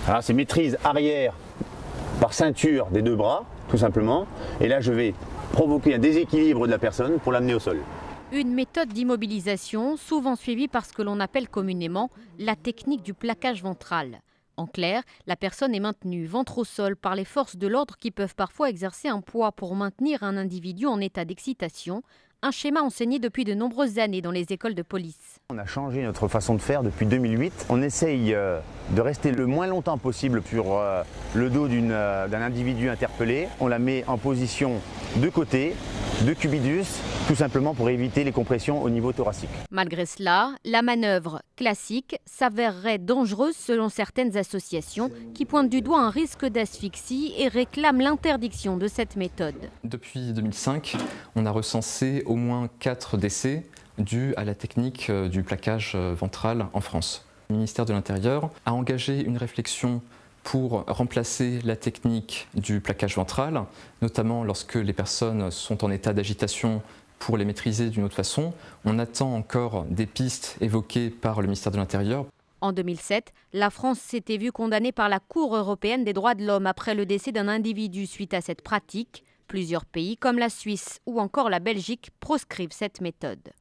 Alors c'est maîtrise arrière par ceinture des deux bras, tout simplement. Et là je vais provoquer un déséquilibre de la personne pour l'amener au sol. Une méthode d'immobilisation souvent suivie par ce que l'on appelle communément la technique du plaquage ventral. En clair, la personne est maintenue ventre au sol par les forces de l'ordre qui peuvent parfois exercer un poids pour maintenir un individu en état d'excitation, un schéma enseigné depuis de nombreuses années dans les écoles de police. On a changé notre façon de faire depuis 2008. On essaye de rester le moins longtemps possible sur le dos d'un individu interpellé. On la met en position de côté, de cubitus, tout simplement pour éviter les compressions au niveau thoracique. Malgré cela, la manœuvre classique s'avérerait dangereuse selon certaines associations qui pointent du doigt un risque d'asphyxie et réclament l'interdiction de cette méthode. Depuis 2005, on a recensé au moins 4 décès dus à la technique du plaquage ventral en France. Le ministère de l'Intérieur a engagé une réflexion pour remplacer la technique du plaquage ventral, notamment lorsque les personnes sont en état d'agitation pour les maîtriser d'une autre façon. On attend encore des pistes évoquées par le ministère de l'Intérieur. En 2007, la France s'était vue condamnée par la Cour européenne des droits de l'homme après le décès d'un individu suite à cette pratique. Plusieurs pays, comme la Suisse ou encore la Belgique, proscrivent cette méthode.